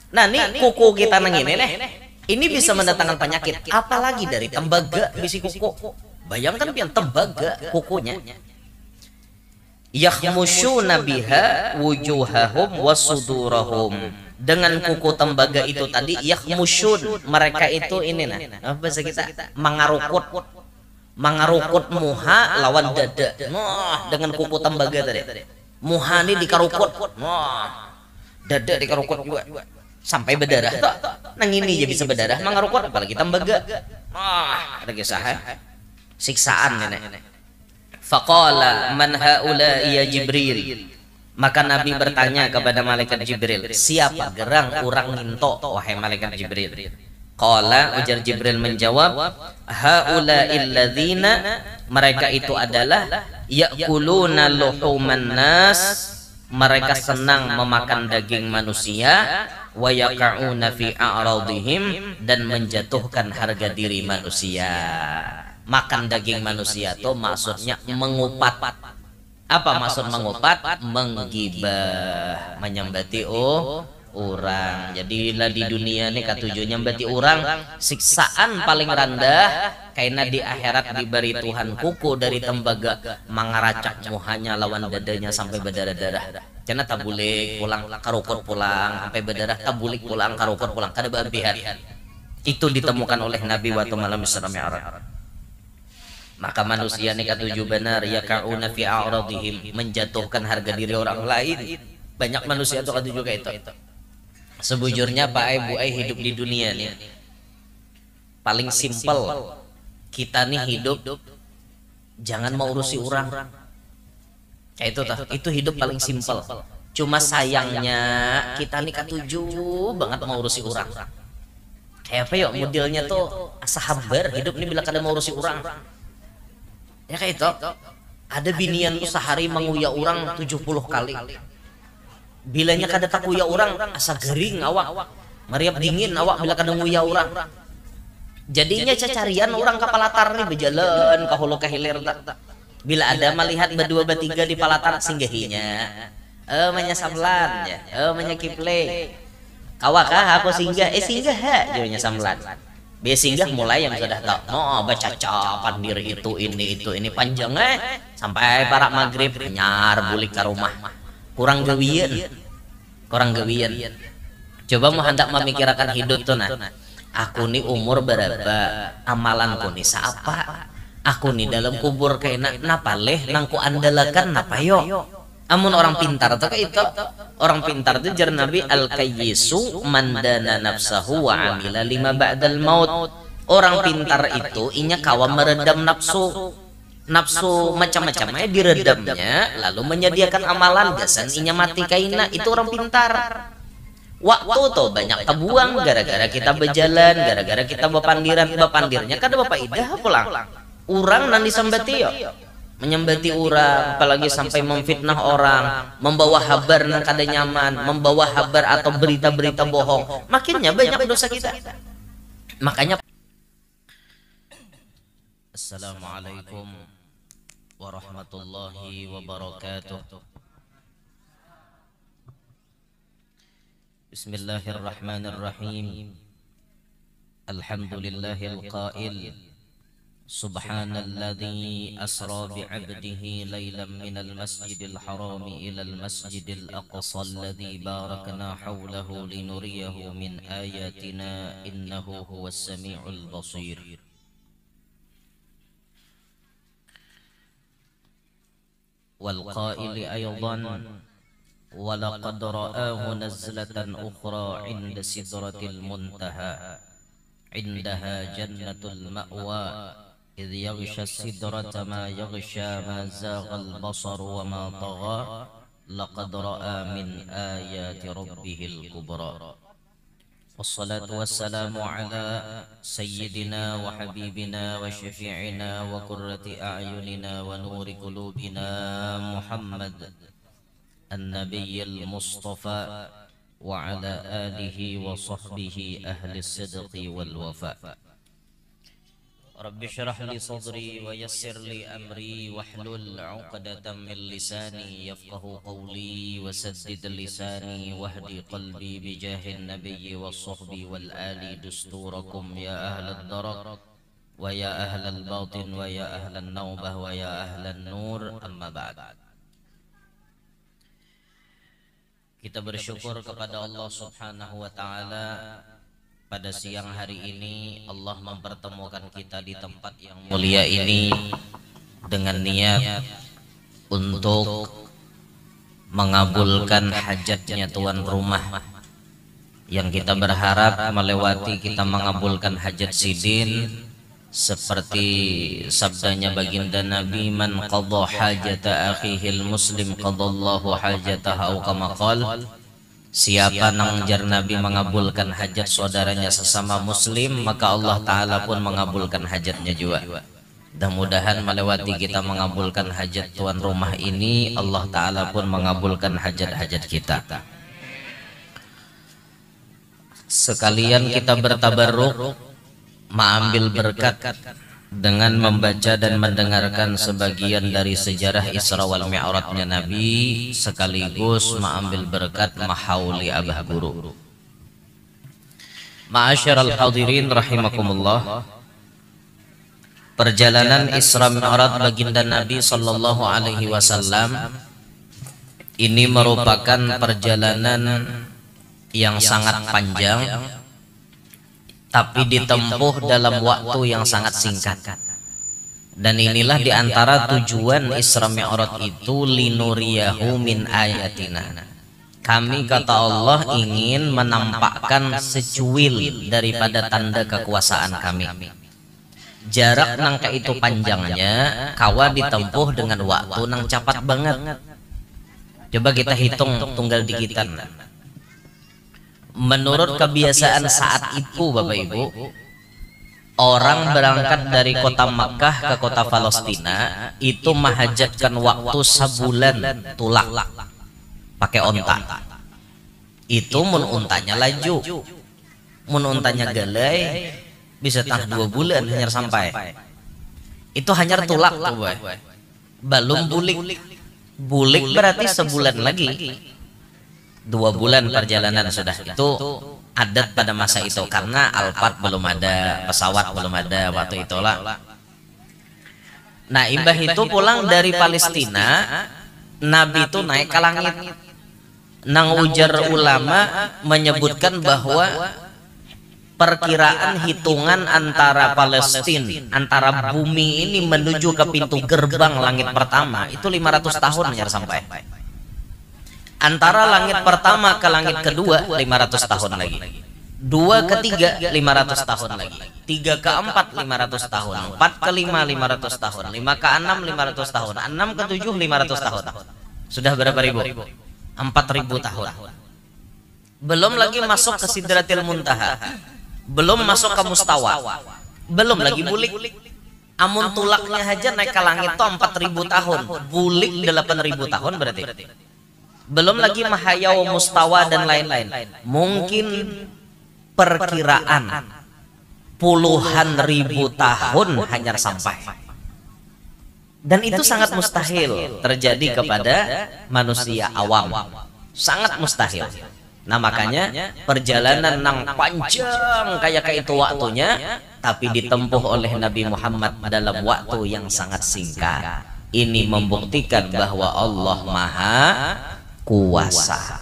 Nah, nih kuku kita nang ini nih. Ini bisa mendatangkan penyakit, apalagi dari tembaga bisi kuku. Bayangkan pian tembaga kukunya. Yakhmusyuna biha wujuhahum wasudurahum. Dengan kuku tembaga itu tadi yakhmusyun, mereka itu ini nah, apa bahasa kita? Mengarukut muha lawan dada. Wah, dengan kuku tembaga tadi. Muha ini dikarukut. Wah, dada dikarukut juga. Sampai berdarah. Nang ini aja bisa berdarah, mengarukut apalagi tembaga. Wah, ada kisah siksaan nenek. Faqala man haula ya Jibril. Maka Nabi bertanya kepada malaikat Jibril, siapa gerang urang nginto wahai malaikat Jibril? Qala, ujar Jibril menjawab, haula illadzina, mereka itu adalah ya'kuluna luhuman nas, mereka senang memakan daging manusia, wa yaqa'una fi a'radihim, dan menjatuhkan harga diri manusia. Makan daging manusia itu maksudnya mengupat. Apa maksud mengupat? Menggibah, menyembati orang. Jadi lah di dunia ini katujuh nyembati orang, siksaan paling rendah karena di akhirat diberi Tuhan kuku dari tembaga mengaracak muhanya lawan dadanya sampai berdarah-darah. Karena tak boleh pulang karukut pulang sampai berdarah, tak boleh pulang karukut pulang kada berlebihan. Itu ditemukan oleh Nabi waktu malam Isra Mi'raj. Maka manusia ini ketujuh benar ya ka'una fi a'radihim, menjatuhkan harga diri orang lain. Banyak manusia itu ketujuh kayak itu. Sebujurnya Pak Ibu hidup di dunia nih paling simpel. Kita nih hidup jangan mau urusi orang. Kayak itu toh, itu hidup paling simpel. Cuma sayangnya kita nih ketujuh banget mau urusi orang. Kayak apa yuk modelnya tuh asa habar hidup ini bila kada mau urusi orang. Ya kayak itu. Ada binian tuh sehari menguya orang 70 kali. Bilanya kada tak nguya orang asa gering awak. Mariap dingin awak bila kada nguya orang. Jadinya cacarian orang ke palatar nih berjalan ke hulu ke hilir tak. Bila ada melihat berdua bertiga di palatar singgahinya. Manya samlan ya. Manya kiple. Kawakah aku singgah? Singgah ha. Jadinya samlan. Singgah mulai yang sudah tahu, oh baca capan diri itu ini panjang sampai para maghrib nyar bulik ke rumah, kurang gawian. Coba mau hendak memikirkan hidup tuh nah, aku nih umur berapa, amalanku nih siapa, aku nih dalam kubur kayak napa leh nangku andalakan napa yo. Amun orang pintar tuh kayak itu. Orang pintar itu jar Nabi al-kayyisu mandana nafsahu wa amila lima ba'dal maut. Orang pintar itu inya kawa meredam nafsu. Nafsu macam-macamnya diredamnya lalu menyediakan amalan gasan inya mati kaina, itu orang pintar. Waktu tuh banyak kebuang gara-gara kita berjalan, gara-gara kita bapandirnya kada bapak idah pulang. Urang nan disambati yo. Menyembati orang, apalagi sampai memfitnah orang, membawa kabar yang kada nyaman, membawa kabar atau berita-berita bohong, makinnya banyak dosa kita. Makanya Assalamualaikum warahmatullahi wabarakatuh. Bismillahirrahmanirrahim. Alhamdulillahil qail Subhanalladzi asra bi'abdihi laylan minal masjidil harami ilal masjidil aqsa alladzi barakna hawlahu linuriyahu min ayatina innahu huwas sami'ul basir. Wal qaili aydan walaqad ra'ahu nazlatan ukhra 'inda sidratil muntaha 'indaha jannatul ma'wa إذ يغشى السدرة ما يغشى ما زاغ البصر وما طغى لقد رأى من آيات ربه الكبرى والصلاة والسلام على سيدنا وحبيبنا وشفيعنا وقرة أعيننا ونور قلوبنا محمد النبي المصطفى وعلى آله وصحبه أهل الصدق والوفاء. Rabbi syrah li sadri wa yassir li amri wahlul 'uqdatam min lisani yafqahu qawli wa saddid lisani wahdi qalbi bijahin nabiyyi was sahbi wal ali dusturakum ya ahlad darak wa ya ahlal batin wa ya ahlan naubah wa ya ahlan nur, amma ba'd. Kita bersyukur kepada Allah Subhanahu wa ta'ala. Pada siang hari ini Allah mempertemukan kita di tempat yang mulia ini dengan niat untuk mengabulkan hajatnya tuan rumah, yang kita berharap melewati kita mengabulkan hajat sidin seperti sabdanya baginda Nabi, man qadha hajata akhihil muslim qadallahu hajatahu kama qala. Siapa nangjar Nabi mengabulkan hajat saudaranya sesama muslim, maka Allah Ta'ala pun mengabulkan hajatnya juga. Mudah-mudahan melewati kita mengabulkan hajat tuan rumah ini, Allah Ta'ala pun mengabulkan hajat-hajat kita. Sekalian kita bertabarruk, mengambil berkat dengan membaca dan mendengarkan sebagian dari sejarah Isra wal Mi'rajnya Nabi, sekaligus mengambil berkat mahauli abah guru. Ma'asyiral hadirin rahimakumullah. Perjalanan Isra Mi'raj baginda Nabi sallallahu alaihi wasallam ini merupakan perjalanan yang sangat panjang, tapi ditempuh dalam waktu yang sangat singkat. Dan inilah diantara tujuan Isra Mi'raj itu, linuriyahu min ayatina. Kami, kata Allah, ingin menampakkan secuil daripada tanda kekuasaan kami. Jarak nangka itu panjangnya kawa ditempuh dengan waktu nang cepat banget. Coba kita hitung tunggal dikitan. Menurut kebiasaan saat itu, Bapak Ibu, orang berangkat dari kota Makkah ke kota Palestina itu menghajatkan waktu sebulan tulak pakai onta. Itu mun untanya laju, mun untanya galai bisa tah 2 bulan hanya sampai. Itu hanya tulak tuh, belum bulik. Bulik berarti sebulan lagi. 2 bulan perjalanan sudah. Itu adat pada masa itu, karena Alphard belum ada, pesawat belum ada waktu itulah. Nah, Imbah itu pulang dari Palestina, Nabi itu naik ke langit. Nang ujar ulama menyebutkan bahwa perkiraan hitungan antara Palestina, antara bumi ini menuju ke pintu gerbang langit pertama itu 500 tahun ya sampai. Antara langit pertama ke langit kedua 500 tahun lagi. 2 ke 3 500 tahun lagi. 3 ke 4 500 tahun. 4 ke 5 500 tahun. 5 ke 6 500 tahun. 6 ke 7 500 tahun. Sudah berapa ribu? 4000 tahun. Belum lagi masuk ke Sidratil Muntaha. Belum masuk ke Mustawa. Belum lagi bulik. Amun tulaknya aja naik ke langit itu 4000 tahun. Bulik 8000 tahun berarti. Belum lagi mahayau, mustawa dan lain-lain. Mungkin perkiraan puluhan ribu tahun hanya sampai. Dan itu sangat mustahil terjadi kepada manusia awam. Sangat mustahil. Nah, makanya perjalanan nang panjang kayak itu waktunya, tapi ditempuh oleh Nabi Muhammad dalam waktu yang sangat singkat. Ini membuktikan bahwa Allah Maha Kuasa.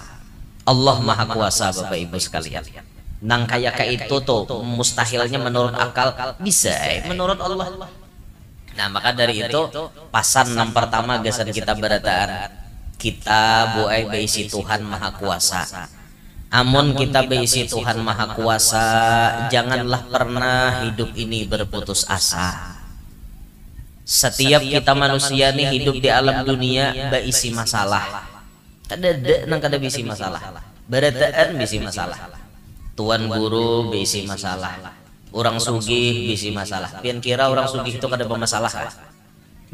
Allah Maha Kuasa, Bapak Ibu sekalian. Nang kayak itu tuh mustahilnya menurut akal, bisa menurut Allah. Nah, maka dari itu pasan yang pertama gasan kita berataan, kita buai beisi Tuhan Maha Kuasa. Amun kita beisi Tuhan Maha Kuasa, janganlah pernah hidup ini berputus asa. Setiap kita manusia nih hidup di alam dunia beisi masalah. Kada nang kada bisi masalah. Berataan bisi masalah. Tuan guru bisi masalah. Orang sugih bisi masalah. Pian kira orang sugih itu kada bermasalah.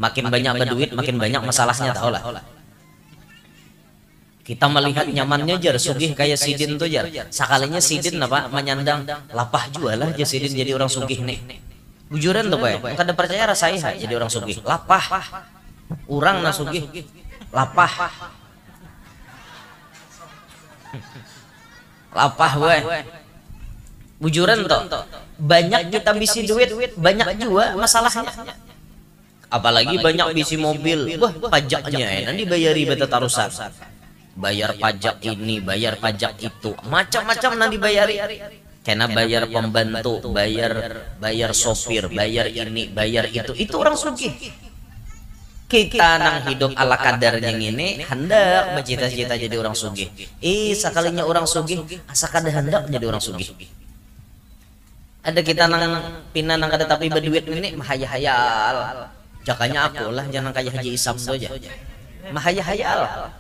Makin banyak berduit, makin banyak masalahnya, tahu lah. Kita melihat nyamannya jar sugih kayak sidin tuh jar. Sekalinya sidin apa menyandang lapah jual lah aja sidin jadi orang sugih nih. Bujuran tuh bae. Kada percaya rasai jadi orang sugih. Lapah. Urang na sugih. Lapah. Lapah bae. Bujuran tuh. Banyak kita bisi duit, banyak juga masalahnya. Apalagi banyak bisi mobil. Wah, pajaknya nanti bayari beta tarusan. Bayar pajak ini, bayar pajak itu, macam-macam nanti bayari. Karena bayar pembantu, bayar sopir, bayar ini, bayar itu orang sugih. Kita nang hidup ala kadarnya ini hendak bercita-cita jadi orang sugih. Sekalinya orang sugih, asa kada hendak jadi orang sugih. Ada kita nang pina nang kada tapi berduit ini mahayal. Jakanya aku lah jangan kayak Haji Isam saja. Mahayal.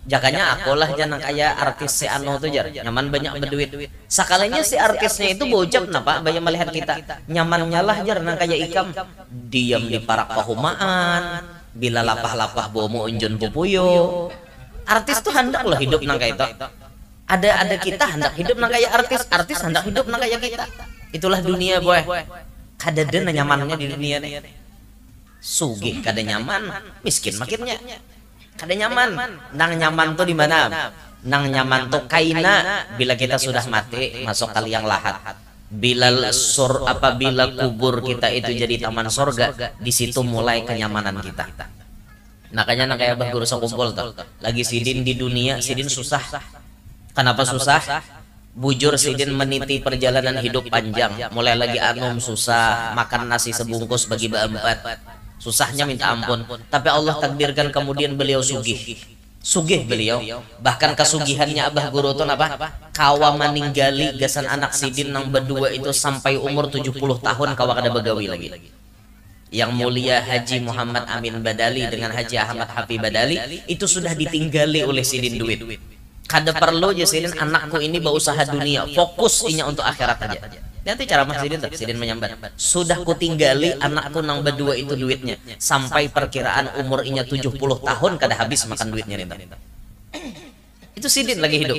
Jakanya aku lah jangan kayak artis si Ano tuh jar. Nyaman banyak berduit. Sekalinya si artisnya itu bojap napa banyak melihat kita. Nyamannya lah jar nang kayak ikam. Diam di parak pahumaan. Bila lapah-lapah bomo unjun pupuyo. Artis tuh hendak lah hidup nang kayak itu. Ada kita hendak hidup nang kayak artis hendak hidup nang kayak kita. Itulah dunia boy. Kada ada nyamannya di dunia nih. Sugih kada nyaman, miskin makinnya. Kada nyaman. Nang nyaman tuh di mana? Nang nyaman tuh kaina bila kita sudah mati masuk ke liang lahat. Bila apabila kubur kita itu jadi taman sorga, di situ mulai kenyamanan kita. Makanya nang kayak Abah Guru Sakumpul tuh. Lagi sidin di dunia, sidin susah. Kenapa susah? Bujur sidin meniti perjalanan hidup panjang. Mulai lagi anum susah, makan nasi sebungkus bagi berempat. Susahnya minta ampun. Tapi Allah takdirkan kemudian beliau sugih. Sugih beliau. Bahkan kesugihannya Abah Guru itu apa? Kawa meninggali gasan anak sidin nang berdua itu sampai umur 70 tahun kawa kada begawi lagi. Yang mulia Haji Muhammad Amin Badali dengan Haji Ahmad Hafi Badali itu sudah ditinggali oleh sidin duit. Kada perlu aja sidin anakku ini berusaha dunia, fokus inya untuk akhirat aja. Nanti cara Mas Sidin tuh, Sidin menyambat. Sudah kutinggali anakku nang berdua itu duitnya sampai perkiraan umur inya 70 tahun kada habis makan duitnya nih. Itu Sidin lagi hidup.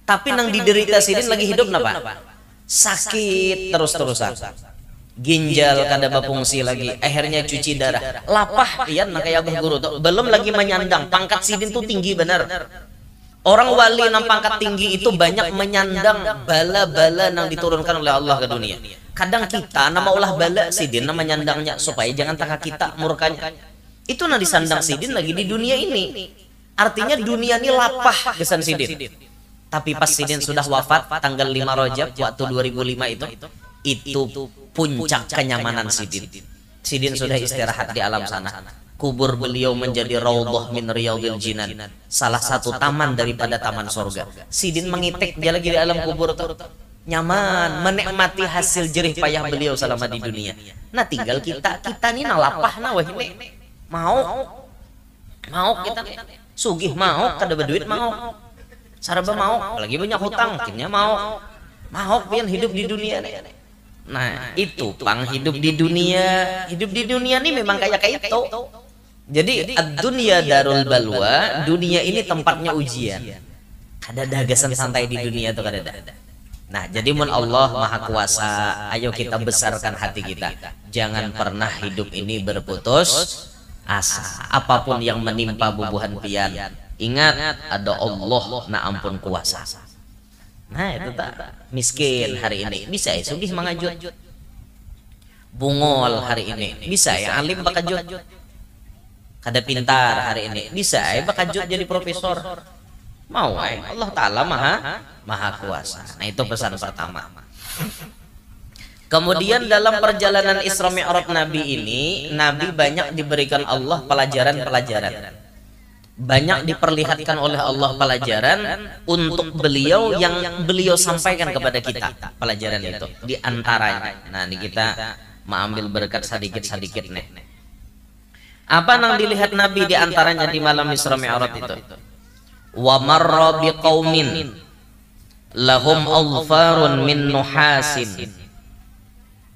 Tapi nang diderita Sidin lagi hidup napa? Sakit terus-terusan. Ginjal kada berfungsi lagi, akhirnya cuci darah. Lapah iya nang kayak Abah Guru tuh. Belum lagi menyandang, pangkat Sidin tuh tinggi benar. Orang wali nang pangkat tinggi itu banyak menyandang bala-bala yang diturunkan oleh Allah ke dunia. Kadang kita nama ulah bala sidin nama menyandangnya supaya jangan taka kita murkanya. Itu nang disandang sidin lagi di dunia ini. Artinya dunia ini lapah gesan sidin. Tapi pas sidin sudah wafat tanggal 5 Rajab waktu 2005 itu puncak kenyamanan sidin. Sidin sudah istirahat di alam sana. Kubur beliau menjadi raudhah min riyadil jinan, salah satu taman daripada taman sorga. Sidin mengitik dia lagi di alam kubur tuh nyaman, menikmati hasil jerih payah beliau selama di dunia. Nah tinggal kita nih nalapah nah wah ini mau kita sugih mau kada berduit mau saraba mau apalagi banyak hutang akhirnya mau pian hidup di dunia nih. Nah itu pang hidup di dunia ini memang kayak itu. Jadi dunia darul balwa, dunia ini tempatnya ujian. Ada dagasan santai di dunia tuh kada ada. Nah, jadi mun Allah Maha Kuasa, ayo kita besarkan hati kita. Jangan pernah hidup ini berputus asa. Apapun yang menimpa bubuhan pian, ingat ada Allah na ampun kuasa. Nah, itu tak miskin hari ini bisa ya sugih mangajut. Bungol hari ini bisa ya alim bakajut. Kada pintar hari ini bisa bakajut jadi profesor mau Allah Ta'ala maha kuasa. Nah itu pesan pertama. Kemudian dalam perjalanan Isra Mi'raj Nabi ini Nabi banyak diberikan Allah pelajaran-pelajaran, banyak diperlihatkan oleh Allah pelajaran untuk beliau yang beliau sampaikan kepada kita. Pelajaran itu diantaranya, nah ini kita mengambil berkat sedikit-sedikit nih. Apa yang dilihat Nabi diantaranya di malam Isra Mi'raj itu? Wa marra biqaumin lahum alfarun min nuhasin.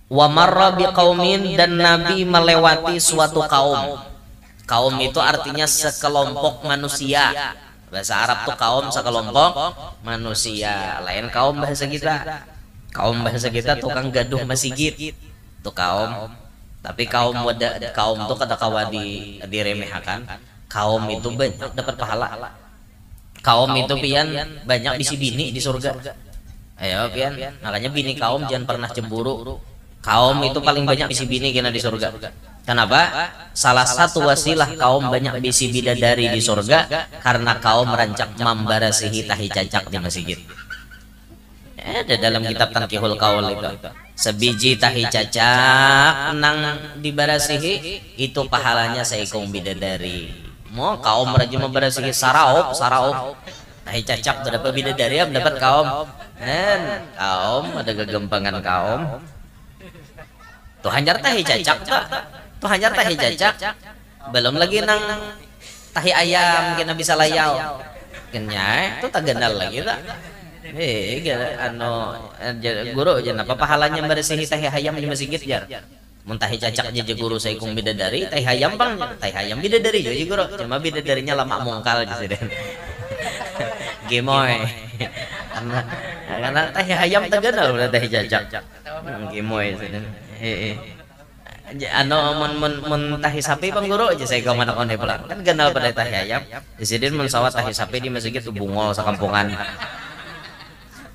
Wa marra biqaumin, dan Nabi melewati suatu kaum. Kaum itu artinya sekelompok manusia. Bahasa Arab tuh kaum sekelompok manusia. Lain kaum bahasa kita. Kaum bahasa kita tukang gaduh masjid. tuh kaum. Tapi kaum tuh kata kawa diremehkan. Kaum itu banyak dapat pahala. Kaum itu pian banyak bisi bini di surga. Ayo pian, makanya bini kaum jangan pernah cemburu. Kaum itu paling banyak bisi bini kena di surga. Kenapa? Salah satu wasilah kaum banyak bisi bidadari di surga karena kaum merancak membarasihi tahi cacak di masjid. Ada dalam kitab Tankihul Qaul itu. Sebiji tahi cacak nang dibarasihi itu pahalanya seikung bidadari. Mau kaum rajin membarasihi saraup tahi cacak berapa bidadari mendapat kaum. Kaum ada kegempangan kaum. Tuh hanyar tahi cacak tuh hanyar tahi cacak. Belum lagi nang tahi ayam kena bisa layau. Kenya itu tak genal lagi tak. Guru aja apa pahalanya bersihi tahi ayam di masjid jar. Mun tahi cacak aja guru saya kung bidadari, tahi ayam bang, tahi ayam bidadari jadi guru. Cuma bidadarinya lama mungkal jadi. Gemoy. Karena tahi ayam terkenal udah tahi cacak. Gemoy jadi. Mun tahi sapi bang guru aja saya kau mana konde pulang kan kenal pada tahi ayam. Disini mun sawat tahi sapi di masjid itu bungol sakampungan.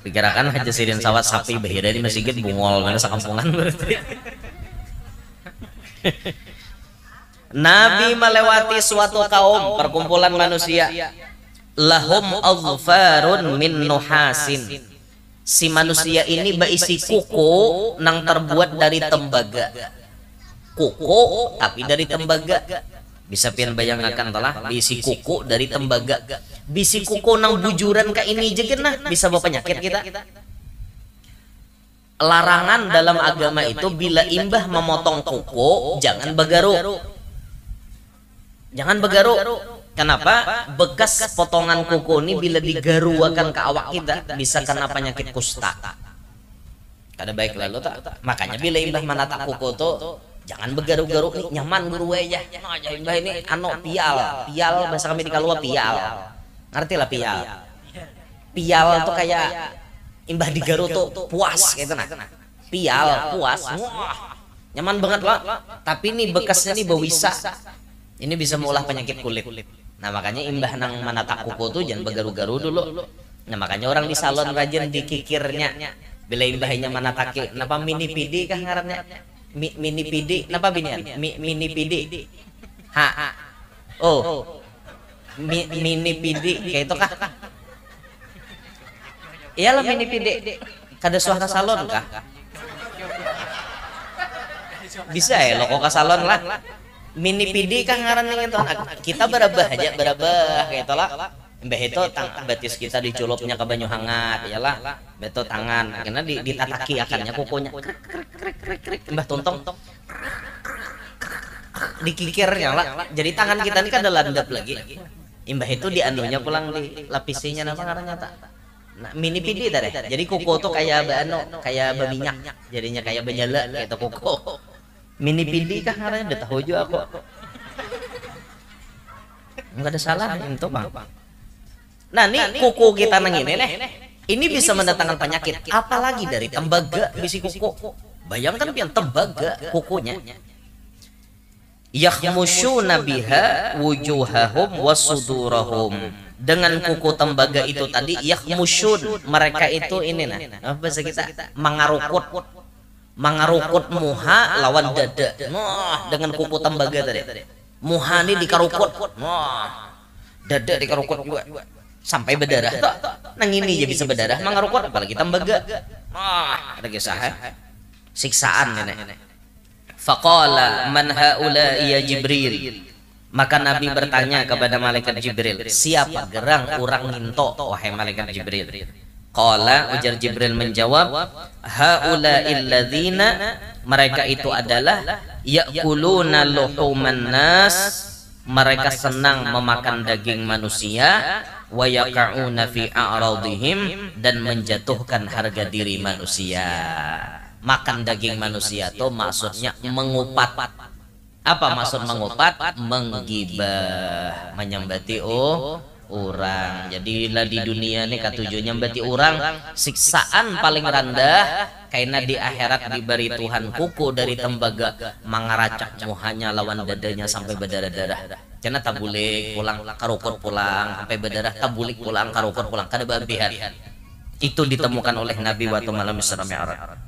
Pikirakan aja sidin sawat sapi bahira di masjid bungol mana sakampungan berarti. Nabi melewati suatu kaum perkumpulan manusia. Lahum azfarun min nuhasin. Si manusia ini berisi kuku nang terbuat dari tembaga. Kuku tapi dari tembaga. Bisa pian bayangkan telah bisi kuku dari tembaga. Bisi kuku nang bujuran ka ini jegenah bisa bawa penyakit kita. Larangan dalam agama itu bila imbah memotong kuku jangan begaru. Jangan begaru. Kenapa? Bekas potongan kuku ini bila digaruakan ke awak kita bisa kena penyakit kusta. Kada baik lalu tak. Makanya bila imbah menata kuku tuh jangan begaru-garu nih nyaman guru aja. Nah, imbah ini pial bahasa kami di Kalua pial. Ngerti lah pial. Pial tuh kayak imbah digaru tuh puas gitu nah. Pial puas. Wah, nyaman banget lah. Tapi ini bekasnya nih bawisa. Ini bisa mengolah penyakit kulit. Nah, makanya imbah nang menata kuku tuh jangan begaru-garu dulu. Nah, makanya orang di salon rajin dikikirnya. Bila imbahnya menatake, napa mini PD kah ngarannya? Mini PD, napa binian? Mini PD. Mini PD kayak itu kah? Iyalah mini PD. Kada suah ke salon kah? Bisa ya lo kok ke salon lah. Mini PD kah ngaran yang itu? Kita berabah aja berabah kayak itu lah. Mbah itu batis kita diculupnya ke banyu hangat, iyalah. Beto tangan, karena ditataki akarnya kukunya. Mbah tuntong. Dikikirnya lah. Jadi tangan kita ini kan ada landap lagi. Imbah itu dianunya pulang di lapisinya apa ngarannya tak? Nah, mini PD tadi. Jadi kuku tuh kayak kayak berminyak. Jadinya kayak benyala gitu kuku. Mini PD kah ngarannya? Udah tahu juga aku. Enggak ada salah itu bang. Nah nih kuku kita nang ini nih. Ini bisa mendatangkan penyakit. Apalagi dari tembaga bisi kuku. Bayangkan pian tembaga kukunya. Yakhmushuna biha wujuhahum wasudurahum. Dengan kuku tembaga itu tadi yakhmushun, mereka itu ini nah. Apa bahasa kita? Mangarukut muha lawan dada. Nah, dengan kuku tembaga tadi. Muha ini dikarukut. Nah, dada dikarukut juga. Sampai berdarah. Nang ini aja bisa berdarah. Mangarukut apalagi tembaga. Nah, ada kisah. Siksaan nenek. Faqala man haula ya Jibril. Maka Nabi bertanya kepada malaikat Jibril, siapa gerang urang nginto wahai malaikat Jibril? Qala ujar Jibril menjawab, haula illadzina, mereka itu adalah ya'kuluna luhuman nas, mereka senang memakan daging manusia, wa yaqa'una fi a'radihim, dan menjatuhkan harga diri manusia. Makan daging manusia itu maksudnya mengupat. Apa maksud mengupat? Menggibah, menyembati orang. Jadi lah di dunia nih katujuannya nyembati orang, siksaan paling rendah Kaina di akhirat diberi Tuhan kuku dari tembaga mangaracak muhanya lawan dadanya sampai berdarah-darah. Cenah tabulik pulang karukut pulang sampai berdarah, tabulik pulang karukut pulang kada babihan. Itu ditemukan oleh Nabi waktu malam Isra Mi'raj.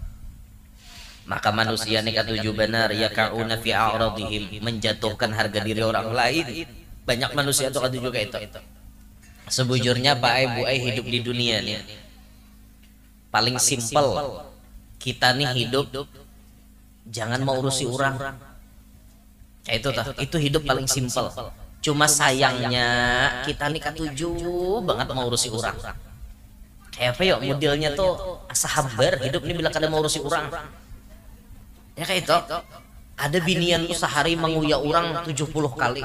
Maka manusia ini ketujuh benar ya kauna fi a'radihim, menjatuhkan harga diri orang lain. Banyak manusia itu ketujuh kayak itu. Sebujurnya Pak Ibu hidup di dunia nih paling simpel. Kita nih hidup jangan mau urusi orang. Kayak itu toh, itu hidup paling simpel. Cuma sayangnya kita nih ketujuh banget mau urusi orang. Kayak apa yuk modelnya tuh asa habar hidup nih bila kada mau urusi orang. Ya kayak itu. Ada binian tuh sehari menguya orang 70 kali.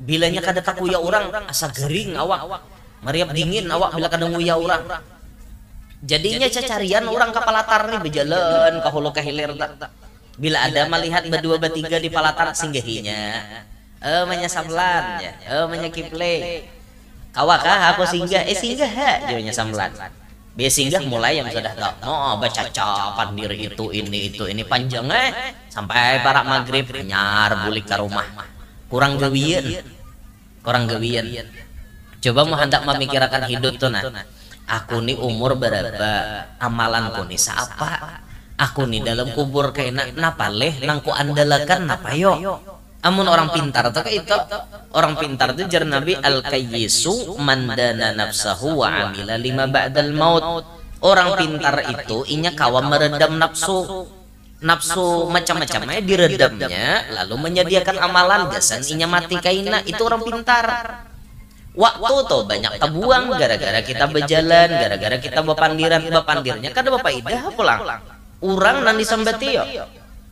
Bilanya kada tak uya orang asa gering awak. Mariap dingin awak bila kada nguya orang. Jadinya cacarian orang kapal latar nih berjalan ke hulu ke hilir tak. Bila ada melihat berdua bertiga di palatar singgahinya. Manya samlan ya. Manya kiple. Kawakah aku singgah? Singgah ha. Jawanya samlan. Biasa singgah mulai yang sudah tahu. Oh baca capan diri itu ini panjang sampai para maghrib nyar bulik ke rumah. Kurang gawian. Coba mau hendak memikirkan hidup tuh nah. Aku nih umur berapa, amalanku nih siapa? Aku nih dalam kubur kayak napa leh nangku andalakan napa yo? Amun orang pintar tuh kayak itu. Orang pintar tuh jar Nabi al-kayyisu mandana nafsahu wa amila lima ba'dal maut. Orang pintar itu inya kawa meredam nafsu macam-macamnya diredamnya lalu menyediakan amalan gasan inya mati kaina, itu orang pintar. Waktu tuh banyak terbuang gara-gara kita berjalan, gara-gara kita bapandirnya kada bapaidah pulang. Urang nan disambati yo.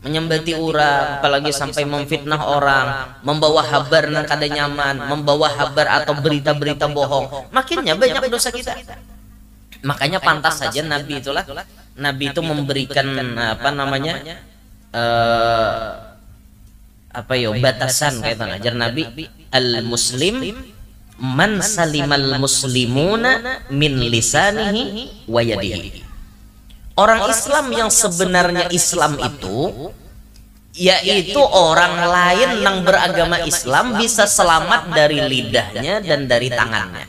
Menyembati orang, apalagi sampai memfitnah orang, membawa kabar nan kada nyaman, membawa kabar atau berita-berita bohong. Makinnya banyak dosa kita. Makanya pantas saja Nabi itu memberikan batasan kayak ajar Nabi al-muslim man salimal muslimuna min lisanihi wa yadihi. Orang Islam yang sebenarnya Islam itu yaitu orang lain yang beragama Islam bisa selamat dari lidahnya dan dari tangannya.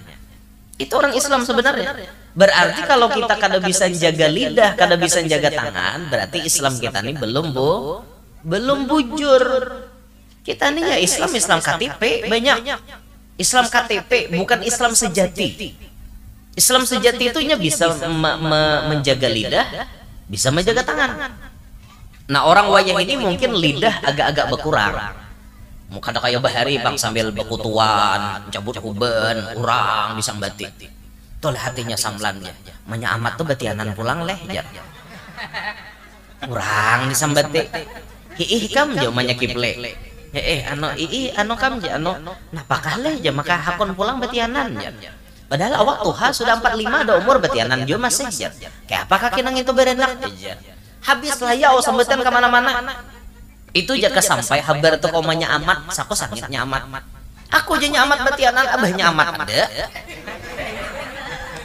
Itu orang Islam sebenarnya. Berarti kalau kita kada bisa jaga lidah, kada bisa jaga tangan, berarti Islam kita ini belum bujur. Kita ini ya Islam KTP banyak. Islam KTP bukan Islam sejati. Islam sejati itu bisa menjaga lidah, bisa menjaga tangan. Nah orang wayang ini mungkin lidah agak-agak berkurang. Mungkin ada kayak bahari bang sambil bekutuan, cabut huban, urang disambati. Toleh hatinya samlannya. Manya amat tuh batianan pulang leh ya. Urang disambati. Hiih kam jo manya kiple. Ano kam ja ano napakah leh ja maka hakon pulang batianan ya. Padahal awak tuha sudah 45 ada umur batianan jo masih ja. Kayak apakah kinang itu berenak ja. Habis lah ya sambetan kemana-mana. Itu jaga sampai habar tuh komanya amat, sako sangitnya amat. Aku janya amat batianan, abahnya amat ada.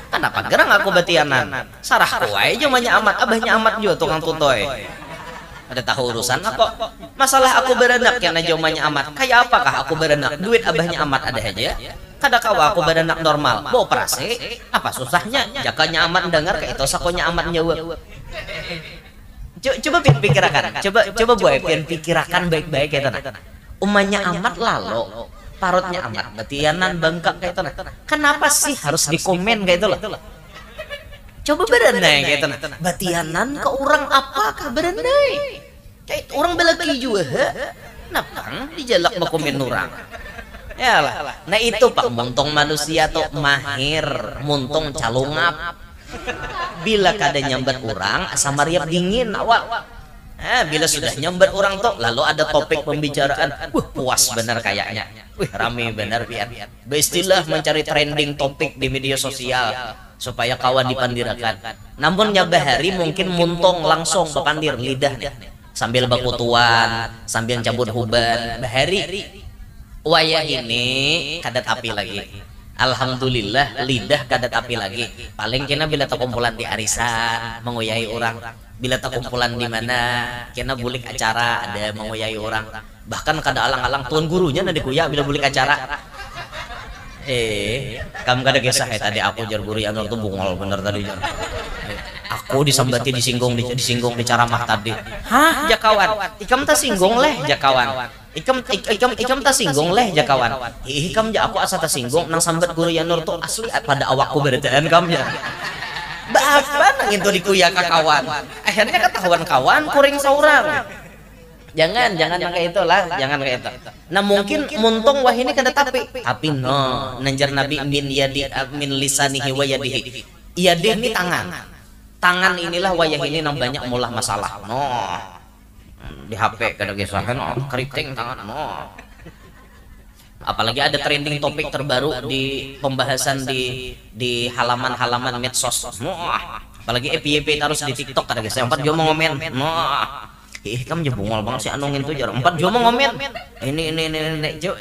Kenapa gerang aku batianan? Sarah kuai jomanya amat, abahnya amat jo tukang tutoy. Ada tahu urusan apa? Masalah aku berenak karena jomanya amat. Kayak apakah aku berenak? Duit abahnya amat ada aja. Kada kawa aku berenak normal. Mau operasi? Apa susahnya? Jakanya amat dengar kayak itu sakonya amat jawab. Coba pikirkan, coba buat pikirkan baik-baik kayak tanah. Umanya amat lalu, parutnya amat, batianan bengkak kayak tanah. Kenapa sih harus dikomen kayak itu loh? Coba berenai kayak tanah. Batianan ke orang apakah berenai? Kayak orang belaki juga, kenapa dijalak berkomen orang? Ya lah, nah itu pak muntong manusia tuh mahir, muntong calungap. Bila kada nyambat orang asa mariap dingin awak. Bila sudah nyambat orang tuh lalu ada topik pembicaraan, puas bener kayaknya. Rame bener biar. Beristilah mencari trending topik di media sosial supaya kawan dipandirakan. Namun nyabahari mungkin muntong langsung bepandir lidah nih. Sambil bakutuan, sambil cabut huban, bahari wayah ini kadat api lagi. Alhamdulillah lidah kada tapi lagi. Paling kena bila terkumpulan di arisan menguyai orang. Bila terkumpulan di mana kena bulik acara ada menguyai orang. Bahkan kada alang-alang tuan gurunya nanti kuya bila bulik acara. Kamu kada kisah tadi aku jar guru yang tuh bungol bener tadi jar. Aku disambati disinggung di caramah tadi. Hah, jakawan. Ikam tak singgung leh jakawan. Ikam tak singgung leh jakawan. Ikam ja aku asa tak singgung nang sambat guru yang nur tuh asli pada awakku beritaan kamnya. Apa nang itu dikuya kawan. Akhirnya ketahuan kawan kuring seorang. Jangan yang kayak itulah, jangan kayak itu. Nah mungkin muntung wah ini kada tapi no nanjar nabi min yadi min lisanihi wa yadihi. Yadi ini tangan inilah wayah ini nang banyak mulah masalah no di HP kada gesahan keriting tangan no. Apalagi ada trending topik terbaru di pembahasan di halaman-halaman medsos no. Apalagi FYP terus di TikTok kada gesah 4 jam ngomen no. Kamu je bungol banget sih anongin tuh jar 4 jam ngomen ini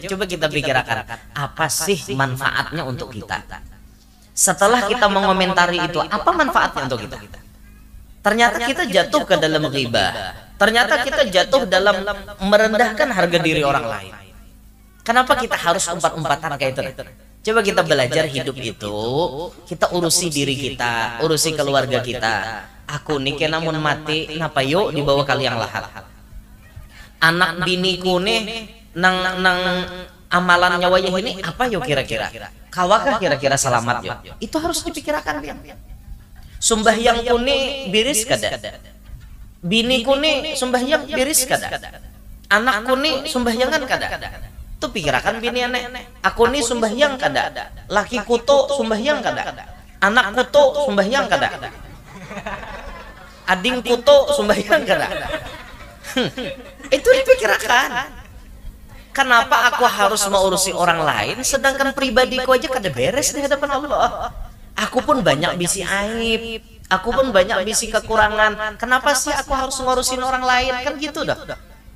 coba kita pikirkan apa sih manfaatnya untuk kita. Setelah kita mengomentari itu, apa manfaatnya untuk kita? Ternyata kita jatuh ke dalam ghibah. Ternyata kita jatuh dalam merendahkan harga diri orang lain. Kenapa kita harus umpat-umpatan kayak itu? Coba kita belajar hidup itu, kita urusi diri kita, urusi keluarga kita. Aku nih namun mati, napa yuk dibawa kali yang lahat. Anak biniku nih nang amalan nyawanya ini apa yuk kira-kira? Kawakah kira-kira selamat yuk? Itu harus dipikirkan dia. Sumbahyang kuni biris kada? Bini kuni sumbahyang biris kada? Anak kuni sumbahyangan kada? Tuh pikirkan bini aneh. Aku nih sumbahyang kada? Laki kuto sumbahyang kada? Anak kuto sumbahyang kada? Ading kuto sumbahyang kada? Itu dipikirkan. Kenapa aku harus mengurusi orang lain sedangkan pribadiku aja kada beres di hadapan Allah? Aku pun banyak bisi aib, aku pun banyak bisi kekurangan. Kenapa sih aku harus ngurusin orang lain? Kan gitu dong.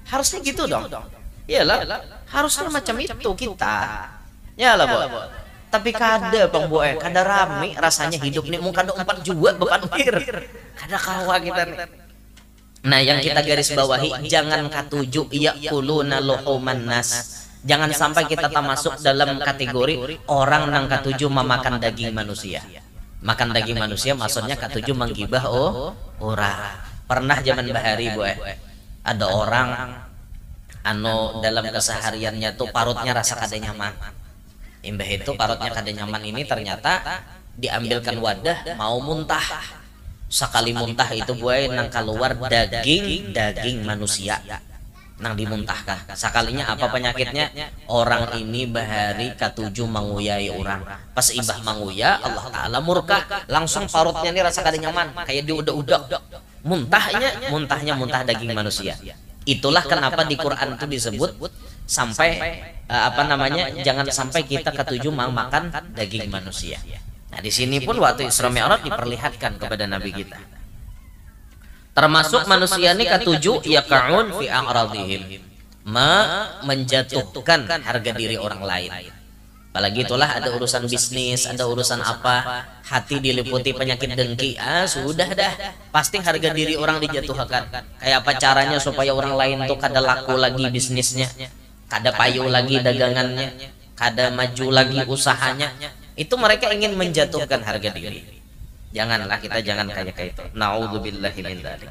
Harusnya gitu dong. Iyalah, harusnya macam itu kita. Yalah, Bu. Tapi kada Bang Boe, kada rame rasanya hidup nih mung kada 4 juga bepanpir. Kada kawa kita nih. Nah, yang kita garis bawahi jangan katuju yaquluna luhuman nas. Jangan sampai kita termasuk dalam kategori orang nang katuju memakan daging manusia. Makan daging manusia maksudnya katuju menggibah orang. Pernah zaman bahari boy, ada orang dalam kesehariannya tuh parutnya rasa kada nyaman. Imbah itu parutnya kada nyaman ini ternyata diambilkan wadah mau muntah. Sekali muntah itu boy nang keluar daging manusia nang dimuntahkan. Sekalinya apa penyakitnya? Orang ini bahari katuju menguyai orang. Pas ibah menguya Allah Ta'ala murka. Langsung parutnya ini rasa kada nyaman, kayak diudak-udak. Muntahnya muntah daging manusia. Itulah kenapa di Quran itu disebut sampai jangan sampai kita katuju makan daging manusia. Nah di sini pun waktu Isra Mi'raj diperlihatkan kepada Nabi kita. Termasuk manusia ini katuju yaqa'un fi a'radihim, menjatuhkan harga diri orang lain. Apalagi itulah ada urusan bisnis, ada urusan apa, hati diliputi penyakit dengki, sudah dah, pasti harga diri orang dijatuhkan. Kayak apa caranya supaya orang lain tuh kada laku lagi bisnisnya, kada payu lagi dagangannya, kada maju lagi usahanya. Itu mereka ingin menjatuhkan harga diri. Janganlah kita jangan kayak itu. Naudzubillahi min dzalik.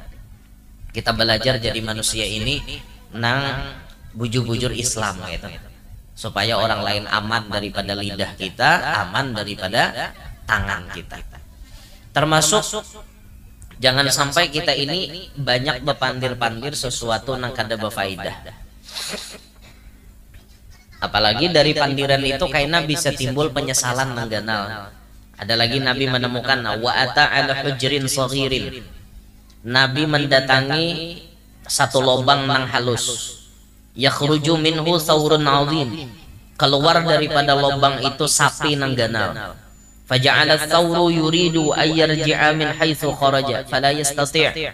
Kita belajar jadi manusia ini nang bujur-bujur Islam gitu. Supaya orang lain aman daripada lidah kita, aman daripada tangan kita. Termasuk jangan sampai kita ini banyak bepandir-pandir sesuatu nang kada berfaedah. Apalagi dari pandiran itu kayaknya bisa timbul penyesalan nang ganal. Ada lagi Nabi menemukan wa ata'ala hujrin saghirin. Nabi mendatangi satu lubang nang halus. Yakhruju minhu thawrun 'azim. Keluar daripada lubang itu sapi nang ganal. Faja'ala thawru yuridu ay yarji'a min haitsu kharaja fala yastati'.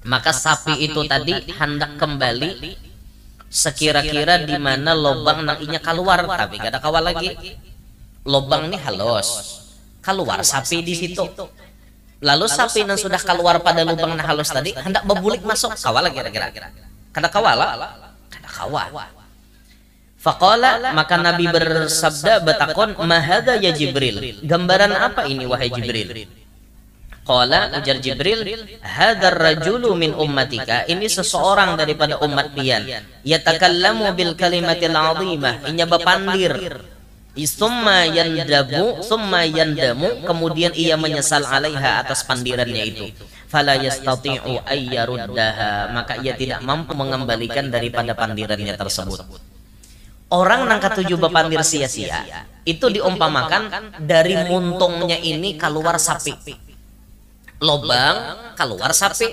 Maka sapi itu tadi hendak kembali sekira-kira di mana lubang nang inya keluar tapi kada kawal lagi. lubang ini halus, keluar sapi di situ. Lalu sapi yang sudah keluar pada lubang yang halus tadi hendak berbulik masuk, kawala kira-kira. Kada kawala, kada kawa. Faqala, maka Nabi bersabda betakon, mahada ya Jibril, gambaran apa ini wahai Jibril? Qala, ujar Jibril, hadar rajulu min ummatika, ini seseorang daripada umat pian, yatakallamu bil kalimatil azimah, inya bapandir, summa yandamu, kemudian ia menyesal alaiha atas pandirannya itu, fala yastati'u ayyaruddaha, maka ia tidak mampu mengembalikan daripada pandirannya tersebut. Orang nang ketujuh bapandir sia-sia itu diumpamakan dari muntungnya ini keluar sapi, lobang keluar sapi,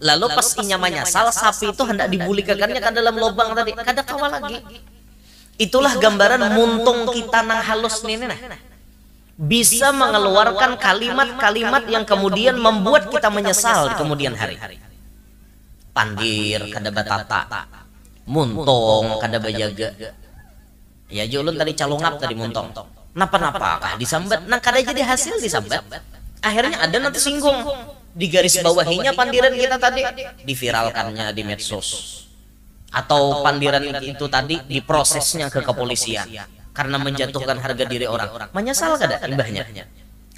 lalu pas inya menyesal sapi itu hendak dibulikakannya ke dalam lobang tadi, kada kawal lagi. Itulah gambaran muntung kita nang halus ini nah, bisa mengeluarkan kalimat-kalimat yang kemudian membuat kita menyesal di kemudian hari. Pandir kada batata, muntung kada bajaga. Ya julun tadi calungap tadi muntong. Napa-napakah disambat? Nah kada jadi hasil disambat. Akhirnya ada nanti singgung. Di garis bawahinya pandiran kita tadi diviralkannya di medsos. Atau pandiran itu tadi diprosesnya ke kepolisian karena menjatuhkan harga diri orang. Menyesal kada imbahnya?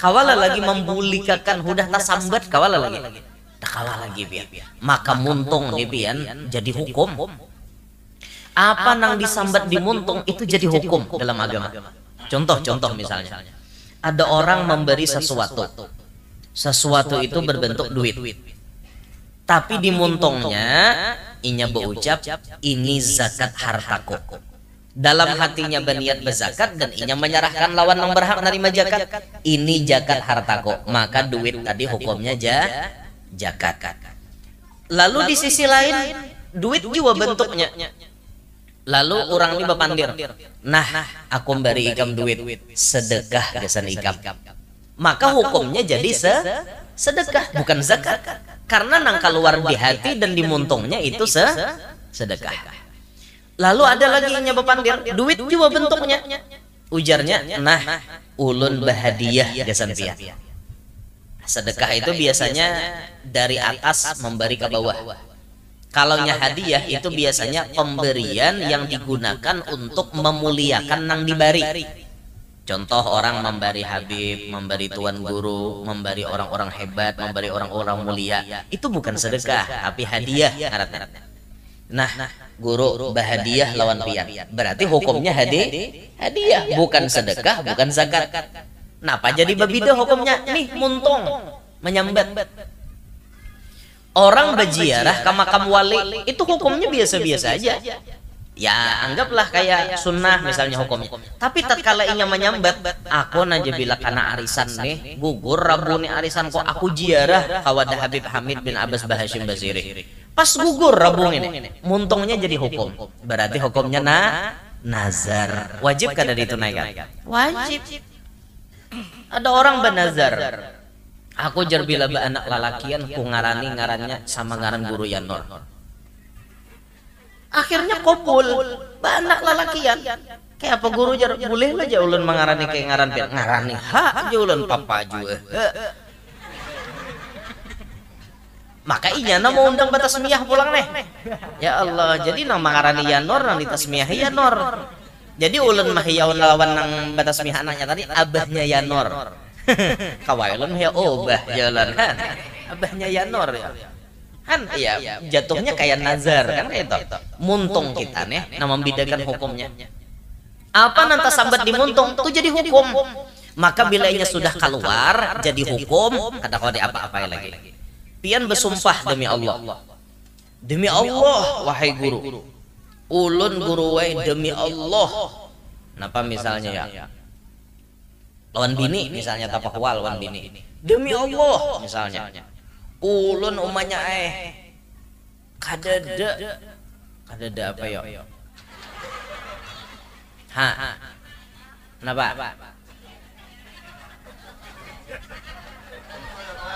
Kawala lagi membulikakan hudah tasambat kawala lagi. Tak kalah lagi pian. Maka muntung di pian jadi hukum. Apa nang disambat di muntung itu jadi hukum dalam agama. Contoh misalnya, ada orang memberi sesuatu itu berbentuk duit, tapi di muntungnya inya berucap ini zakat hartaku. Dalam hatinya berniat berzakat dan inya menyerahkan lawan yang berhak menerima zakat, ini zakat hartaku, maka duit tadi hukumnya zakat. Lalu di sisi lain duit juga bentuknya. Lalu orang ini bapandir, nah aku beri ikam duit sedekah gasan ikam, maka hukumnya jadi sedekah bukan zakat, karena nang keluar di hati dan di muntungnya itu sedekah. Lalu ada lagi yang bapandir, duit juga bentuknya, ujarnya, nah ulun bahadiah gasan pia. Sedekah itu biasanya dari atas memberi ke bawah. Kalau hadiah itu biasanya pemberian yang digunakan untuk memuliakan nang diberi. Contoh orang memberi Habib, memberi tuan guru, memberi orang-orang hebat, memberi orang-orang mulia. Itu bukan sedekah, tapi hadiah. Nah, guru bahadiah lawan pian. Berarti hukumnya hadiah, bukan sedekah, bukan zakat. Napa jadi berbeda hukumnya? Nih muntung menyambat. Orang berziarah ke makam wali itu hukumnya biasa-biasa aja. Ya anggaplah kayak sunnah misalnya hukumnya. Tapi tatkala ingin menyambat, aku naja bila karena arisan nih, gugur Rabu nih arisan kok aku ziarah kawadah Habib Hamid bin Abbas Bahashim Basiri. Pas gugur Rabu ini, muntungnya jadi hukum. Berarti hukumnya nazar. Wajib kada ditunaikan? Wajib. Ada orang bernazar. Aku jarbila ba anak lalakian ku ngarannya sama ngaran guru Yanor. Akhirnya kopul ba anak lalakian. Kayak apa guru jar boleh lah ja ulun mengarani kayak ngaran pian. Ngarani ha aja ulun papa juga. Maka inya na mau undang batas miyah pulang nih. Ya Allah, jadi nang mengarani Yanor nang di tasmiyah Yanor. Jadi ulun mahiyaun lawan nang batas miyah anaknya tadi abahnya Yanor. Kawailun ya obah jalan kan abahnya Yanor ya kan ya jatuhnya kayak nazar kan kayak itu muntung kita nih nama membedakan hukumnya apa nanti sambat di muntung itu jadi hukum, maka bila inya sudah keluar jadi hukum kata kau di apa-apa lagi pian bersumpah demi Allah wahai guru ulun guru wahai demi Allah napa misalnya ya lawan bini misalnya tapahwal lawan bini demi Allah misalnya ulun umanya kadada apa ya kenapa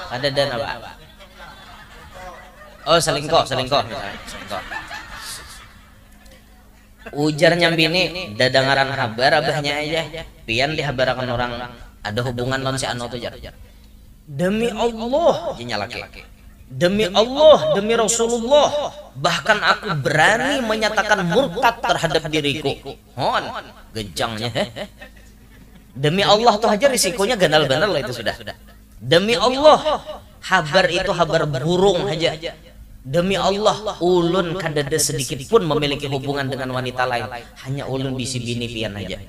kadada apa oh selingkuh misalnya selingkuh ujar nyambini dadangaran kabar abahnya aja pian dihabarakan orang ada hubungan lawan si anu tuh jar. Demi Allah nyalaki. Demi Allah, demi Rasulullah, bahkan aku berani menyatakan murtad terhadap diriku. Hon, gencangnya. Demi Allah tuh aja risikonya gandal-gandal lah itu sudah. Demi Allah, habar itu habar burung aja. Demi Allah, ulun kadada sedikit pun memiliki hubungan dengan wanita lain. Hanya ulun bisi bini pian aja.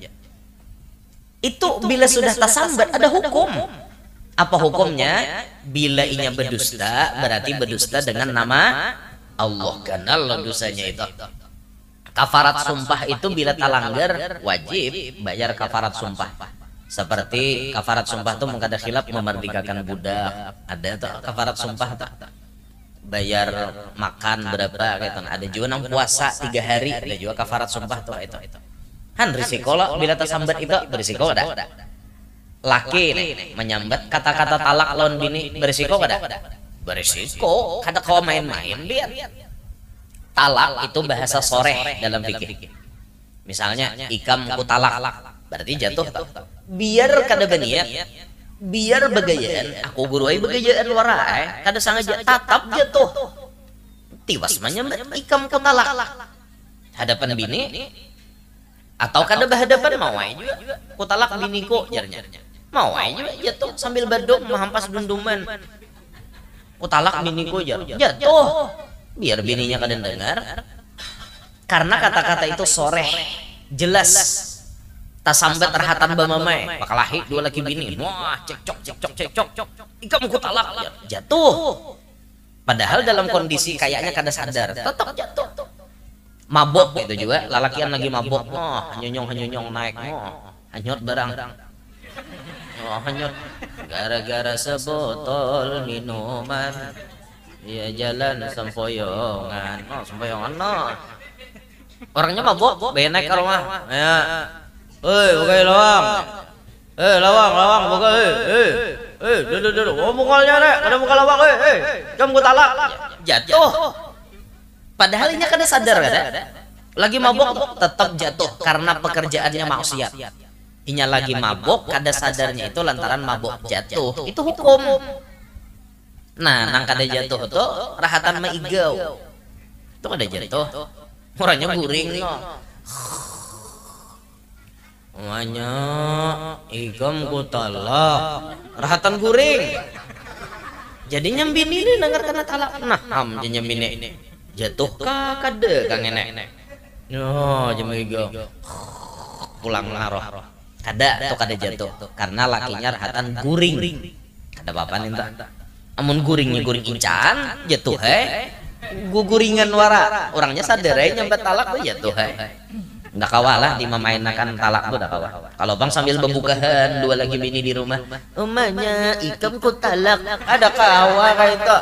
Itu bila sudah tasambat ada hukum. Apa hukumnya? Bila inya berdusta, berarti berdusta dengan nama Allah. Ganal dosanya itu. Kafarat sumpah itu bila talanggar wajib bayar kafarat sumpah. Seperti kafarat sumpah itu mengkada khilaf memerdekakan budak. Ada tuh kafarat sumpah tuh. Bayar makan berapa gitu. Ada juga nang puasa 3 hari, ada juga kafarat sumpah tuh itu. Han risiko lah bila tersambat itu berisiko ada. Laki nih menyambat kata-kata talak lawan bini berisiko kada? Berisiko. Kada kau main-main lihat. Talak itu bahasa soreh dalam fikih. Misalnya ikam ku talak, berarti jatuh. Biar kada beniat, biar begayaan. Aku guruai begayaan warai. Kada sangaja tatap jatuh. Tiwas menyambat ikam ku talak. Hadapan bini atau kada berhadapan mawai juga. Ku talak biniku jarnya. Mau aja jatuh sambil baduk menghampas dunduman. Utalak biniku jatuh. Biar bininya kadang dengar. Karena kata-kata itu soreh, jelas. Tasambat terhatan bamamai. Pakalahi 2 laki bini. Wah, cekcok. Ikam ku talak jatuh. Padahal dalam kondisi kayaknya kada sadar, tetap jatuh. Mabok itu juga. Lalakian lagi mabok. Wah, hanyonyong naik. Wah, hanyut barang. Oh, hanyut gara-gara sebotol minuman dia jalan sempoyongan. Oh, sempoyongan no. Orangnya mabok, benek ke rumah. Ya. Bukai lawang. Lawang buka. Duduk. Oh, mukalnya nek, kada muka lawang Jam ku talak. Jatuh. Padahal ini kada sadar kada. Lagi mabok tetap jatuh karena pekerjaannya maksiat. Inya lagi mabok, kada sadarnya itu lantaran mabok jatuh. Itu hukum. Nah, nang kada jatuh tuh rahatan maigau. Itu kada jatuh. Orangnya guring. Namanya ikam ku talak. Rahatan guring. Jadinya bini ini dengar kena talak. Nah, jadinya bini jatuh ka kada kang enek. No, jam igau. Pulang naroh. Kada jatuh karena lakinya rahatan guring. Kada apa-apa nih tak. Amun guringnya guring incan jatuh guguringan wara. Orangnya sadar nyampe talak tuh jatuh Ndak kawalah dimamainakan talak tuh ndak kawa. Kalau bang sambil bebukahan 2 lagi bini di rumah. Umanya ikam ku talak. Ada kawa kayak itu.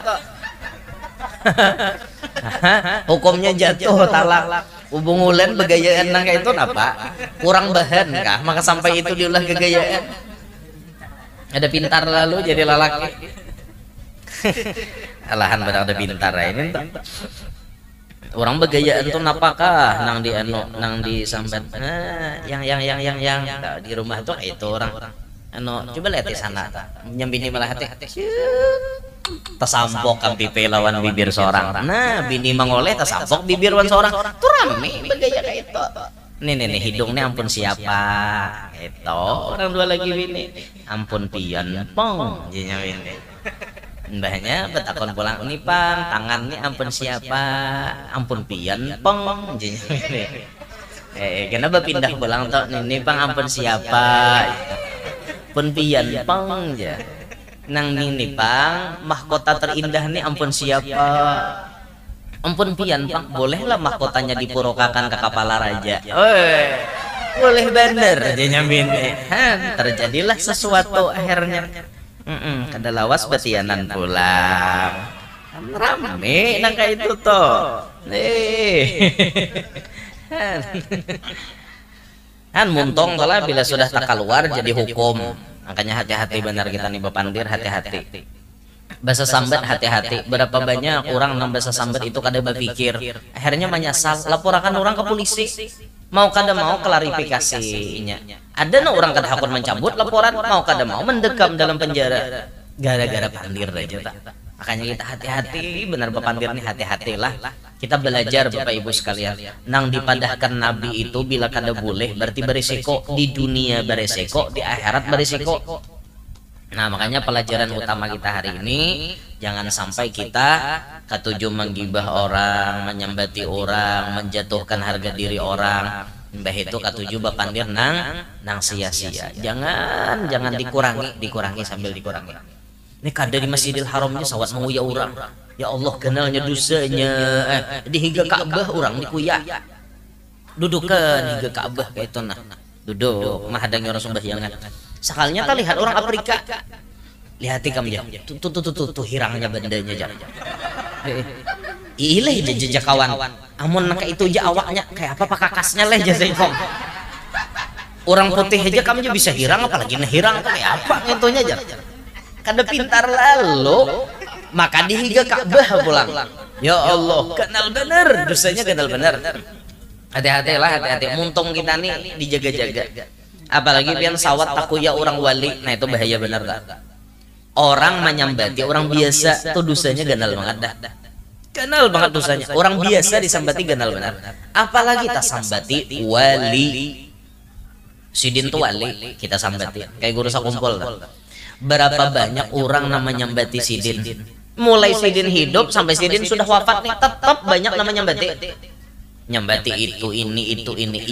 Hukumnya jatuh talak. Hubung ulen begayaan nang itu napa? Kurang bahan kah? Maka sampai itu diulah kegayaan. Ada pintar lalu jadi lalaki. Alahan benar ada pintar ini tuh. Orang begayaan tuh napakah nang di sambat. Yang di rumah tuh itu orang. Coba lihat di sana. Nyambini malah hati. Tasampok kan pipe lawan bibir seorang. Nah, bini mangoleh tasampok bibir wan seorang. Tuh rame bergaya kayak itu. Nih hidungnya ampun siapa? Itu orang 2 lagi bini. Ampun pian pong jinya bini. Mbahnya betakon pulang ini pang tangannya ampun siapa? Ampun pian pong jinya bini. Kenapa pindah pulang toh? Ini pang ampun siapa? Pun pian pong aja. Nang ini pang mahkota terindah nih ampun siapa? Ampun pian pang, bolehlah mahkotanya dipurokakan ke kepala raja. Boleh bener dia nyambin. Terjadilah sesuatu akhirnya. Kada lawas betianan pulang. Rame nang kayak itu toh. Muntong telah bila sudah tak keluar jadi hukum. Makanya hati-hati benar kita nih Bapandir, hati-hati. Bahasa sambat hati-hati. Berapa banyak orang nang bahasa sambat itu kada berpikir. Akhirnya menyesal, laporkan orang ke polisi. Mau kada mau klarifikasinya. Ada no orang kada hakun mencabut laporan, mau kada mau mendekam dalam penjara gara-gara pandir aja tak. Makanya kita hati-hati, benar Bapandir nih, hati-hatilah. Kita belajar Bapak Ibu sekalian. Nang dipadahkan Nabi itu bila kada boleh berarti berisiko di dunia, berisiko di akhirat, berisiko. Nah makanya pelajaran utama kita hari ini, jangan sampai kita ketujuh menggibah orang, menyambati orang, menjatuhkan harga diri orang. Mbah itu ketujuh Bapandir nang sia-sia. Jangan dikurangi sambil dikurangi. Ini kada di Masjidil Haramnya sawat menguya orang. Ya Allah kenalnya dosanya. Di higa Ka'bah orang dikuya. Dudukan higa Ka'bah kayak itu nah. Duduk mahadangi orang sembahyangan. Sekalinya tak lihat orang Afrika. Lihati kamu ya. Tuh hirangnya bandanya jangan. Ileh jejak kawan. Amun naka itu aja awaknya kayak apa pakakasnya leh jazaikong. Orang putih aja kamu bisa hirang apalagi hirang kayak apa ngentonya aja. Kada pintar lalu maka dihiga Ka'bah pulang. Ya Allah kenal bener dosanya, kenal bener. Hati-hatilah, hati-hati. Muntung kita nih dijaga-jaga. Apalagi pian sawat takuya orang wali. Nah itu bahaya bener tak. Orang menyambati orang biasa tuh dosanya ganal banget dah. Ganal banget dosanya. Orang biasa disambati ganal bener. Apalagi tak sambati wali. Sidin tuh wali kita sambati. Kayak guru sakumpul dah. Berapa banyak orang namanya nyambati Sidin, mulai Sidin hidup sampai Sidin sudah wafat nih tetap banyak namanya nyambati itu ini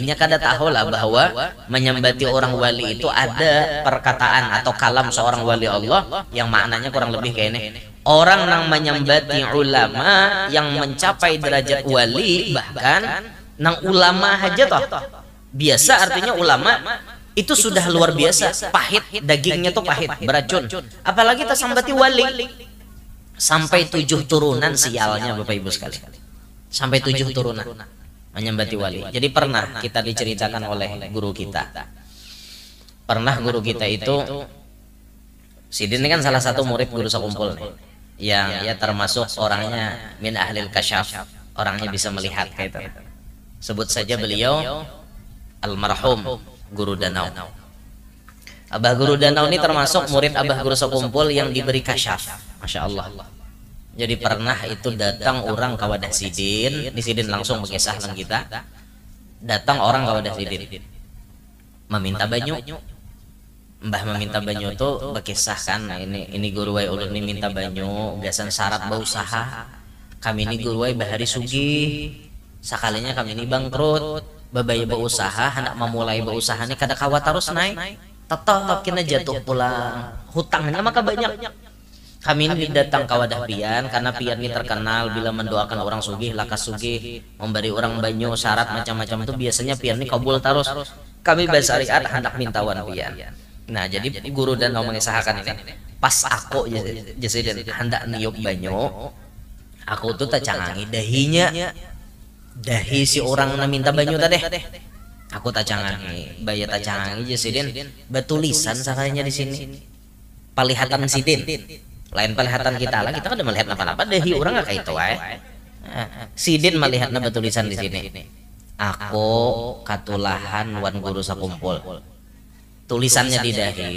inya kada tahu lah bahwa menyambati orang wali itu ada perkataan atau kalam seorang wali Allah yang maknanya kurang lebih kayak ini. Orang yang menyambati ulama yang mencapai derajat wali, bahkan nang ulama aja toh biasa, artinya ulama itu sudah luar biasa pahit, dagingnya tuh pahit, beracun. Apalagi kita sambati wali sampai 7 turunan sialnya Bapak Ibu sekalian. Sampai 7 turunan menyambati wali. Jadi pernah kita diceritakan oleh guru kita. Pernah guru kita itu Sidin ini kan salah satu murid guru sakumpul nih. Yang ya termasuk orangnya min ahlil kasyaf, orangnya bisa melihat kayak itu. Sebut saja beliau almarhum Guru Danau. Abah Guru Danau ini termasuk murid Abah Guru Sakumpul yang diberi kasyaf. Masya Allah. Jadi pernah itu datang orang ke wadah Sidin, di Sidin langsung mengisah dengan kita. Datang orang ke wadah Sidin, meminta banyu. Mbah meminta banyu itu berkisahkan. Nah, ini guru wai ulun ini minta banyu, gasan syarat berusaha. Kami ini guru wai bahari sugih, sakalinya kami ini bangkrut. Babaya berusaha, hendak memulai berusaha ini kada kawat terus naik, tetap kena jatuh pulang, hutangnya maka banyak. Kami ini datang ke wadah pian karena pian ini terkenal bila mendoakan orang sugih, lakas sugih, memberi orang banyu, syarat macam-macam itu biasanya pian ini kabul terus. Kami bersyariat hendak mintawan pian. Nah jadi guru dan mau mengisahkan ini, pas aku jadi hendak niup banyu, aku tuh tak cangangi dahinya. Dahi si orang na minta banyu tadi, aku tacangangi, bayar tacangangi Sidin, betulisan sakanya di sini, palihatan Sidin, lain palihatan kita lah, kita kan udah melihat apa-apa, dahi orang nggak kayak itu, Sidin melihatnya betulisan di sini, aku katulahan wan guru sakumpul, tulisannya di dahi,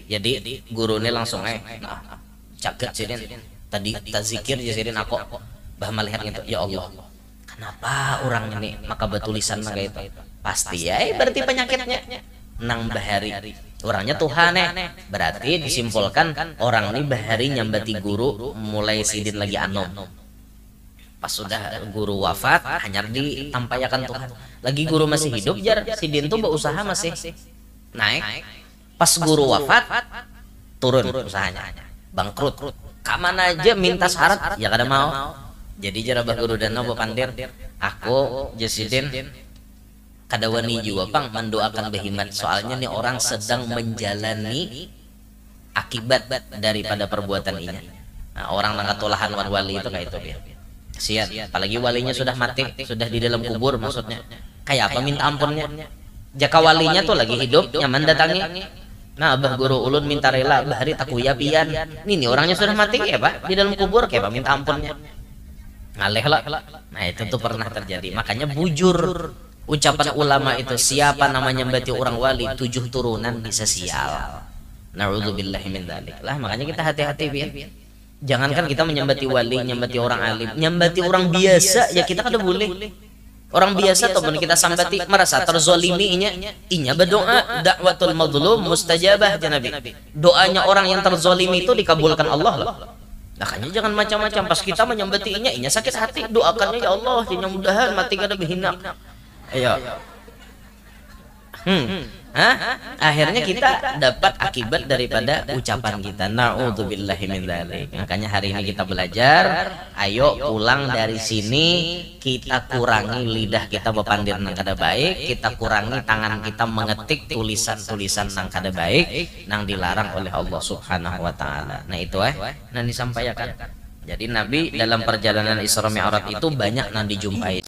jadi guru ini langsung caget Sidin, tadi tazikir Sidin aku, bah melihat itu, ya Allah. Kenapa orang ini maka betulisan maka itu pasti ya berarti penyakitnya nang bahari orangnya Tuhan berarti disimpulkan orang ini bahari nyambati guru mulai Sidin lagi anom, pas sudah guru wafat hanya ditampayakan Tuhan, lagi guru masih hidup jar Sidin tuh berusaha masih naik, pas guru wafat turun usahanya, bangkrut, kamana aja minta syarat ya kada mau. Jadi jara Abah Guru Danau Bapandir, aku Jasidin kada wani juga pang mendoakan behimat, soalnya nih orang sedang menjalani akibat daripada perbuatan ini. Nah, orang nangkatulahan wan wali itu kayak itu ya. Sian, apalagi walinya sudah mati, sudah di dalam kubur maksudnya. Kayak apa minta ampunnya? Jaka walinya tuh lagi hidup, nyaman datangi. Nah, Abah Guru ulun minta rela bahari takuya pian. Nih orangnya sudah mati ya Pak, di dalam kubur kayak apa minta ampunnya. Ngaleh lah. Nah itu tuh pernah terjadi. Makanya bujur Ucapan ulama itu, siapa namanya nyembati orang wali 7 turunan bisa sial. Na'udzubillahi min dzalik. Lah makanya kita hati-hati biar. Jangankan kita menyembati wali, nyembati orang alim, nyembati orang biasa ya kita kada boleh. Orang biasa ataupun kita sambati merasa terzolimi inya berdoa, dakwatul mazlum mustajabah ya Nabi. Doanya orang yang terzolimi itu dikabulkan Allah loh. Makanya jangan macam-macam pas kita menyembati inya sakit hati, doakannya ya Allah mudah-mudahan mati kada berhinak. Ayo. Akhirnya kita dapat akibat daripada ucapan kita. Na'udzubillahi min dzalik. Makanya hari ini kita belajar, ayo pulang dari sini kita kurangi lidah kita bepandir nang kada baik, kita kurangi tangan kita mengetik tulisan-tulisan nang kada baik nang dilarang oleh Allah Subhanahu wa taala. Nah itu nang disampaikan. Jadi Nabi dalam perjalanan Isra Mi'raj itu banyak nang dijumpai